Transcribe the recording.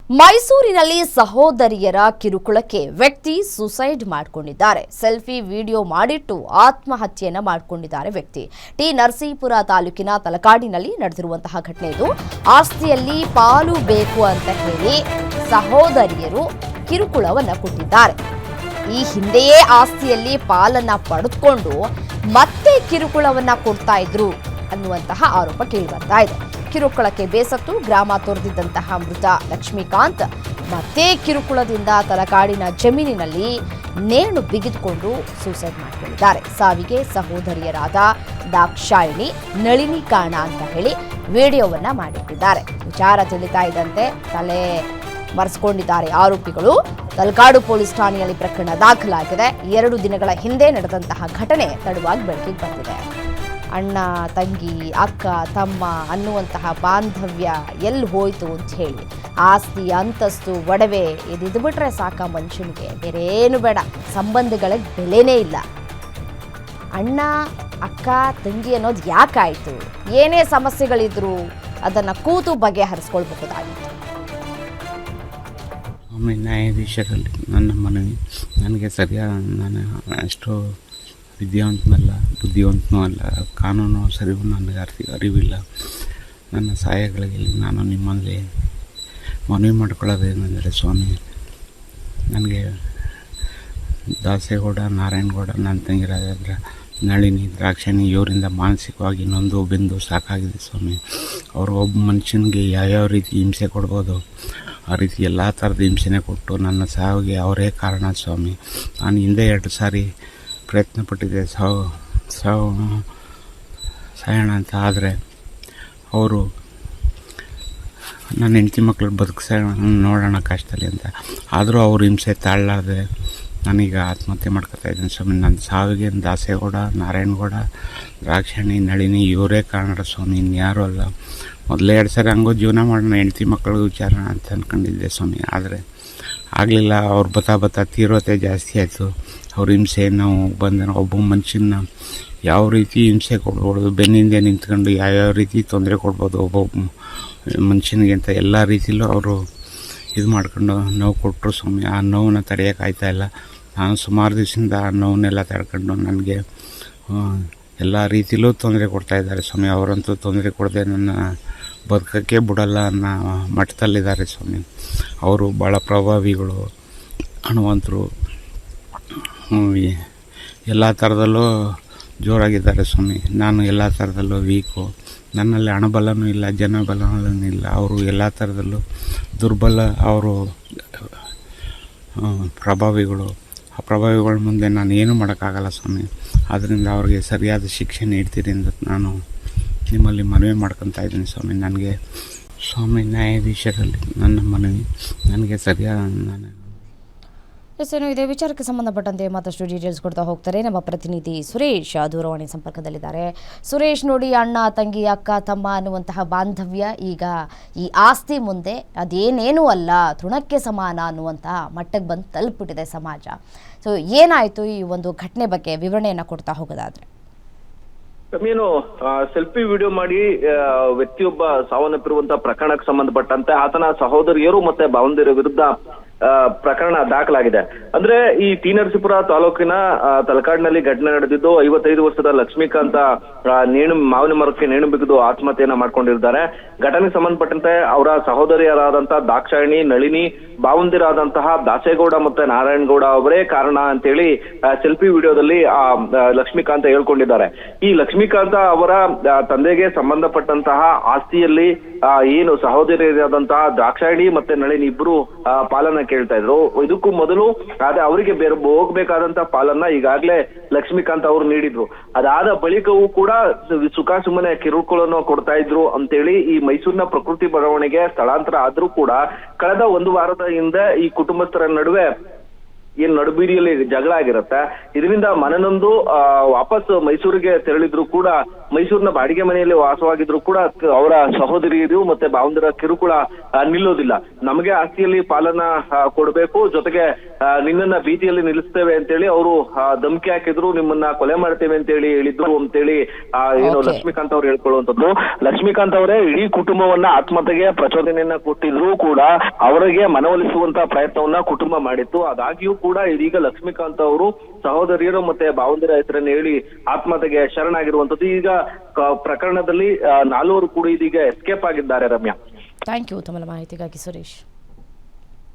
ಮೈಸೂರಿನಲ್ಲಿ ಸಹೋದರಿಯರ ಕಿರುಕುಳಕ್ಕೆ ವ್ಯಕ್ತಿ ಸುಸೈಡ್ ಮಾಡಿಕೊಂಡಿದ್ದಾರೆ. ಸೆಲ್ಫಿ ವಿಡಿಯೋ ಮಾಡಿಟ್ಟು ಆತ್ಮಹತ್ಯೆಯನ್ನ ಮಾಡಿಕೊಂಡಿದ್ದಾರೆ ವ್ಯಕ್ತಿ. ಟಿ ನರಸೀಪುರ ತಾಲೂಕಿನ ತಲಕಾಡಿನಲ್ಲಿ ನಡೆದಿರುವಂತಹ ಘಟನೆ ಇದು. ಆಸ್ತಿಯಲ್ಲಿ ಪಾಲು ಬೇಕು ಅಂತ ಹೇಳಿ ಸಹೋದರಿಯರು ಕಿರುಕುಳವನ್ನ ಕೊಟ್ಟಿದ್ದಾರೆ. ಈ ಹಿಂದೆಯೇ ಆಸ್ತಿಯಲ್ಲಿ ಪಾಲನ್ನ ಪಡೆದುಕೊಂಡು ಮತ್ತೆ ಕಿರುಕುಳವನ್ನ ಕೊಡ್ತಾ ಇದ್ರು ಅನ್ನುವಂತಹ ಆರೋಪ ಕೇಳಿಬರ್ತಾ ಇದೆ. ಕಿರುಕುಳಕ್ಕೆ ಬೇಸತ್ತು ಗ್ರಾಮ ತೊರೆದಿದ್ದಂತಹ ಮೃತ ಲಕ್ಷ್ಮೀಕಾಂತ್ ಮತ್ತೆ ಕಿರುಕುಳದಿಂದ ತಲಕಾಡಿನ ಜಮೀನಿನಲ್ಲಿ ನೇಣು ಬಿಗಿದುಕೊಂಡು ಸೂಸೈಡ್ ಮಾಡಿಕೊಂಡಿದ್ದಾರೆ. ಸಾವಿಗೆ ಸಹೋದರಿಯರಾದ ದಾಕ್ಷಾಯಿಣಿ, ನಳಿನಿ ಕಾಣ ಅಂತ ಹೇಳಿ ವಿಡಿಯೋವನ್ನ ಮಾಡಿಟ್ಟಿದ್ದಾರೆ. ವಿಚಾರ ತಿಳಿತಾ ಇದ್ದಂತೆ ತಲೆ ಮರೆಸಿಕೊಂಡಿದ್ದಾರೆ ಆರೋಪಿಗಳು. ತಲಕಾಡು ಪೊಲೀಸ್ ಠಾಣೆಯಲ್ಲಿ ಪ್ರಕರಣ ದಾಖಲಾಗಿದೆ. 2 ದಿನಗಳ ಹಿಂದೆ ನಡೆದಂತಹ ಘಟನೆ ತಡವಾಗಿ ಬೆಳಕಿಗೆ ಬಂದಿದೆ. ಅಣ್ಣ, ತಂಗಿ, ಅಕ್ಕ, ತಮ್ಮ ಅನ್ನುವಂತಹ ಬಾಂಧವ್ಯ ಎಲ್ಲಿ ಹೋಯ್ತು ಅಂತ ಹೇಳಿ ಆಸ್ತಿ, ಅಂತಸ್ತು, ಒಡವೆ ಇದು ಬಿಟ್ರೆ ಸಾಕ ಮನುಷ್ಯನಿಗೆ, ಬೇರೇನು ಬೇಡ. ಸಂಬಂಧಗಳಿಗೆ ಬೆಲೆನೇ ಇಲ್ಲ. ಅಣ್ಣ, ಅಕ್ಕ, ತಂಗಿ ಅನ್ನೋದು ಯಾಕಾಯಿತು? ಏನೇ ಸಮಸ್ಯೆಗಳಿದ್ರು ಅದನ್ನು ಕೂತು ಬಗೆಹರಿಸ್ಕೊಳ್ಬಹುದಾಗಿತ್ತು. ನ್ಯಾಯಾಧೀಶರಲ್ಲಿ ನನ್ನ ಮನವಿ, ನನಗೆ ಸರಿಯಾದ, ನಾನು ಅಷ್ಟು ವಿದ್ಯಾವಂತನಲ್ಲ, ಬುದ್ಧಿವಂತನೂ ಅಲ್ಲ, ಕಾನೂನು ಸರಿವು ನನಗೆ ಅರಿವಿಲ್ಲ. ನನ್ನ ಸಹಾಯಗಳಿಗೆ ನಾನು ನಿಮ್ಮಲ್ಲಿ ಮನವಿ ಮಾಡಿಕೊಳ್ಳೋದೇನೆಂದರೆ, ಸ್ವಾಮಿ, ನನಗೆ ದಾಸೇಗೌಡ, ನಾರಾಯಣಗೌಡ, ನನ್ನ ತಂಗಿರಾಜೇಂದ್ರ, ನಳಿನಿ, ದ್ರಾಕ್ಷಿಣಿ ಇವರಿಂದ ಮಾನಸಿಕವಾಗಿ ನೊಂದು ಬೆಂದು ಸಾಕಾಗಿದೆ ಸ್ವಾಮಿ. ಅವರು ಒಬ್ಬ ಮನುಷ್ಯನಿಗೆ ಯಾವ್ಯಾವ ರೀತಿ ಹಿಂಸೆ ಕೊಡ್ಬೋದು ಆ ರೀತಿ ಎಲ್ಲ ಥರದ ಹಿಂಸೆನೇ ಕೊಟ್ಟು ನನ್ನ ಸಾವಿಗೆ ಅವರೇ ಕಾರಣ ಸ್ವಾಮಿ. ನಾನು ಹಿಂದೆ 2 ಸಾರಿ ಪ್ರಯತ್ನ ಪಟ್ಟಿದ್ದೆ ಸಾಯೋಣ ಅಂತ. ಆದರೆ ಅವರು ನನ್ನ ಹೆಂಡತಿ ಮಕ್ಕಳು ನೋಡೋಣ ಕಷ್ಟದಲ್ಲಿ ಅಂತ. ಆದರೂ ಅವ್ರ ಹಿಂಸೆ ತಾಳಲಾರದೆ ನಾನೀಗ ಆತ್ಮಹತ್ಯೆ ಮಾಡ್ಕೊತಾ ಇದ್ದೀನಿ ಸ್ವಾಮಿ. ನನ್ನ ಸಾವಿಗೆ ದಾಸೇಗೌಡ, ನಾರಾಯಣಗೌಡ, ದ್ರಾಕ್ಷಿಣಿ, ನಳಿನಿ ಇವರೇ ಕಾರಣ ಸ್ವಾಮಿ, ಇನ್ಯಾರೂ ಅಲ್ಲ. ಮೊದಲೇ 2 ಸಾರಿ ಹಂಗೋ ಜೀವನ ಮಾಡೋಣ, ಹೆಂಡತಿ ಮಕ್ಕಳು ವಿಚಾರ ಅಂತ ಅಂದ್ಕೊಂಡಿದ್ದೆ ಸ್ವಾಮಿ. ಆದರೆ ಆಗಲಿಲ್ಲ. ಅವ್ರು ಬತ್ತಾ ತೀವ್ರತೆ ಜಾಸ್ತಿ ಆಯಿತು. ಅವ್ರ ಹಿಂಸೆ ನಾವು ಒಬ್ಬ ಮನುಷ್ಯನ ಯಾವ ರೀತಿ ಹಿಂಸೆ ಕೊಡ್ಬೋದು, ಬೆನ್ನಿಂದೆ ನಿಂತ್ಕೊಂಡು ಯಾವ್ಯಾವ ರೀತಿ ತೊಂದರೆ ಕೊಡ್ಬೋದು ಒಬ್ಬೊಬ್ಬ ಮನುಷ್ಯನಿಗೆ ಅಂತ ಎಲ್ಲ ರೀತಿಯಲ್ಲೂ ಅವರು ಇದು ಮಾಡ್ಕೊಂಡು ನೋವು ಕೊಟ್ಟರು ಸ್ವಾಮಿ. ಆ ನೋವನ್ನು ತಡೆಯೋಕ್ಕಾಗ್ತಾ ಇಲ್ಲ. ನಾನು ಸುಮಾರು ದಿವಸದಿಂದ ಆ ನೋವನ್ನೆಲ್ಲ ತಡ್ಕೊಂಡು ನನಗೆ ಎಲ್ಲ ರೀತಿಯಲ್ಲೂ ತೊಂದರೆ ಕೊಡ್ತಾಯಿದ್ದಾರೆ ಸ್ವಾಮಿ. ಅವರಂತೂ ತೊಂದರೆ ಕೊಡದೆ ನನ್ನ ಬದುಕೋಕ್ಕೆ ಬಿಡಲ್ಲ ಅನ್ನೋ ಮಟ್ಟದಲ್ಲಿದ್ದಾರೆ ಸ್ವಾಮಿ. ಅವರು ಭಾಳ ಪ್ರಭಾವಿಗಳು, ಹಣವಂತರು, ಎಲ್ಲ ಥರದಲ್ಲೂ ಜೋರಾಗಿದ್ದಾರೆ ಸ್ವಾಮಿ. ನಾನು ಎಲ್ಲ ಥರದಲ್ಲೂ ವೀಕು. ನನ್ನಲ್ಲಿ ಹಣಬಲನೂ ಇಲ್ಲ, ಜನಬಲನೂ ಇಲ್ಲ. ಅವರು ಎಲ್ಲ ಥರದಲ್ಲೂ ದುರ್ಬಲ. ಅವರು ಪ್ರಭಾವಿಗಳು. ಆ ಪ್ರಭಾವಿಗಳ ಮುಂದೆ ನಾನು ಏನೂ ಮಾಡೋಕ್ಕಾಗಲ್ಲ ಸ್ವಾಮಿ. ಆದ್ದರಿಂದ ಅವ್ರಿಗೆ ಸರಿಯಾದ ಶಿಕ್ಷೆ ನೀಡ್ತೀರಿ ಅಂತ ನಾನು ನಿಮ್ಮಲ್ಲಿ ಮನವಿ ಮಾಡ್ಕೊತಾ ಇದ್ದೀನಿ ಸ್ವಾಮಿ. ನನಗೆ ಸ್ವಾಮಿ ನ್ಯಾಯಾಧೀಶರಲ್ಲಿ ನನ್ನ ಮನವಿ, ನನಗೆ ಸರಿಯಾದ ಇದೇ ವಿಚಾರಕ್ಕೆ ಸಂಬಂಧಪಟ್ಟಂತೆ ಮತ್ತಷ್ಟು ಡೀಟೇಲ್ಸ್ ಕೊಡ್ತಾ ಹೋಗ್ತಾರೆ ನಮ್ಮ ಪ್ರತಿನಿಧಿ ಸುರೇಶ್ ದೂರವಾಣಿ ಸಂಪರ್ಕದಲ್ಲಿದ್ದಾರೆ. ಸುರೇಶ್, ನೋಡಿ, ಅಣ್ಣ, ತಂಗಿ, ಅಕ್ಕ, ತಮ್ಮ ಅನ್ನುವಂತಹ ಬಾಂಧವ್ಯ ಈಗ ಈ ಆಸ್ತಿ ಮುಂದೆ ಅದೇನೇನೂ ಅಲ್ಲ, ತೃಣಕ್ಕೆ ಸಮಾನ ಅನ್ನುವಂತಹ ಮಟ್ಟಕ್ಕೆ ಬಂದು ತಲುಪಿಬಿಟ್ಟಿದೆ ಸಮಾಜ. ಸೊ ಏನಾಯಿತು ಈ ಒಂದು ಘಟನೆ ಬಗ್ಗೆ ವಿವರಣೆಯನ್ನು ಕೊಡ್ತಾ ಹೋಗೋದಾದ್ರೆ? ಏನು ಸೆಲ್ಫಿ ವಿಡಿಯೋ ಮಾಡಿ ವ್ಯಕ್ತಿಯೊಬ್ಬ ಸಾವನ್ನಪ್ಪಿರುವಂತಹ ಪ್ರಕರಣಕ್ಕೆ ಸಂಬಂಧಪಟ್ಟಂತೆ ಆತನ ಸಹೋದರಿಯರು ಮತ್ತೆ ಭಾವಂದಿರ ವಿರುದ್ಧ ಪ್ರಕರಣ ದಾಖಲಾಗಿದೆ. ಅಂದ್ರೆ ಈ ಟಿ ನರಸೀಪುರ ತಾಲೂಕಿನ ತಲಕಾಡಿನಲ್ಲಿ ಘಟನೆ ನಡೆದಿದ್ದು. 55 ವರ್ಷದ ಲಕ್ಷ್ಮೀಕಾಂತ ಮಾವಿನ ಮರಕ್ಕೆ ನೇಣು ಬಿಗಿದು ಆತ್ಮಹತ್ಯೆಯನ್ನ ಮಾಡ್ಕೊಂಡಿದ್ದಾರೆ. ಘಟನೆಗೆ ಸಂಬಂಧಪಟ್ಟಂತೆ ಅವರ ಸಹೋದರಿಯರಾದಂತಹ ದಾಕ್ಷಾಯಿಣಿ, ನಳಿನಿ, ಭಾವಂದಿರಾದಂತಹ ದಾಸೇಗೌಡ ಮತ್ತೆ ನಾರಾಯಣಗೌಡ ಅವರೇ ಕಾರಣ ಅಂತೇಳಿ ಸೆಲ್ಫಿ ವಿಡಿಯೋದಲ್ಲಿ ಲಕ್ಷ್ಮೀಕಾಂತ ಹೇಳ್ಕೊಂಡಿದ್ದಾರೆ. ಈ ಲಕ್ಷ್ಮೀಕಾಂತ ಅವರ ತಂದೆಗೆ ಸಂಬಂಧಪಟ್ಟಂತಹ ಆಸ್ತಿಯಲ್ಲಿ ಏನು ಸಹೋದರಿಯರಾದಂತಹ ದಾಕ್ಷಾಯಿಣಿ ಮತ್ತೆ ನಳಿನಿ ಇಬ್ರು ಪಾಲನ್ನ ಕೇಳ್ತಾ ಇದ್ರು. ಇದಕ್ಕೂ ಮೊದಲು ಅದೇ ಅವರಿಗೆ ಹೋಗ್ಬೇಕಾದಂತಹ ಪಾಲನ್ನ ಈಗಾಗ್ಲೇ ಲಕ್ಷ್ಮೀಕಾಂತ್ ಅವರು ನೀಡಿದ್ರು. ಅದಾದ ಬಳಿಕವೂ ಕೂಡ ಸುಖ ಸುಮ್ಮನೆ ಕಿರುಕುಳನ್ನು ಕೊಡ್ತಾ ಇದ್ರು ಅಂತೇಳಿ ಈ ಮೈಸೂರಿನ ಪ್ರಕೃತಿ ಬಡಾವಣೆಗೆ ಸ್ಥಳಾಂತರ ಆದ್ರೂ ಕೂಡ ಕಳೆದ 1 ವಾರದ ಹಿಂದೆ ಈ ಕುಟುಂಬಸ್ಥರ ನಡುವೆ ಏನ್ ನಡುಬೀದಿಯಲ್ಲಿ ಜಗಳ ಆಗಿರುತ್ತೆ. ಇದರಿಂದ ಮನನೊಂದು ವಾಪಸ್ ಮೈಸೂರಿಗೆ ತೆರಳಿದ್ರು ಕೂಡ ಮೈಸೂರಿನ ಬಾಡಿಗೆ ಮನೆಯಲ್ಲಿ ವಾಸವಾಗಿದ್ರು ಕೂಡ ಅವರ ಸಹೋದರಿಯರು ಮತ್ತೆ ಭಾವಂದಿರ ಕಿರುಕುಳ ನಿಲ್ಲೋದಿಲ್ಲ. ನಮಗೆ ಆಸ್ತಿಯಲ್ಲಿ ಪಾಲನ ಕೊಡ್ಬೇಕು, ಜೊತೆಗೆ ನಿನ್ನನ್ನ ಬೀದಿಯಲ್ಲಿ ನಿಲ್ಲಿಸ್ತೇವೆ ಅಂತೇಳಿ ಅವರು ಧಮಕಿ ಹಾಕಿದ್ರು, ನಿಮ್ಮನ್ನ ಕೊಲೆ ಮಾಡ್ತೇವೆ ಅಂತೇಳಿ ಹೇಳಿದ್ರು ಅಂತೇಳಿ ಏನು ಲಕ್ಷ್ಮೀಕಾಂತ್ ಅವ್ರು ಹೇಳ್ಕೊಳ್ಳುವಂಥದ್ದು. ಲಕ್ಷ್ಮೀಕಾಂತ್ ಅವರೇ ಇಡೀ ಕುಟುಂಬವನ್ನ ಆತ್ಮಹತ್ಯೆಗೆ ಪ್ರಚೋದನೆಯನ್ನ ಕೊಟ್ಟಿದ್ರು ಕೂಡ ಅವರಿಗೆ ಮನವೊಲಿಸುವಂತ ಪ್ರಯತ್ನವನ್ನ ಕುಟುಂಬ ಮಾಡಿತ್ತು. ಆದಾಗ್ಯೂ ಕೂಡ ಇದೀಗ ಲಕ್ಷ್ಮೀಕಾಂತ್ ಅವರು ಸಹೋದರಿಯರು ಮತ್ತೆ ಭಾವಂದಿರ ಹೆಸರನ್ನು ಹೇಳಿ ಆತ್ಮಹತ್ಯೆಗೆ ಶರಣಾಗಿರುವಂತದ್ದು. ಈಗ ಪ್ರಕರಣದಲ್ಲಿ 4 ಕೂಡ ಇದೀಗ ಎಸ್ಕೇಪ್ ಆಗಿದ್ದಾರೆ. ರಮ್ಯಾ, ಥ್ಯಾಂಕ್ ಯು ತಮ್ಮ ಮಾಹಿತಿಗಾಗಿ ಸುರೇಶ್.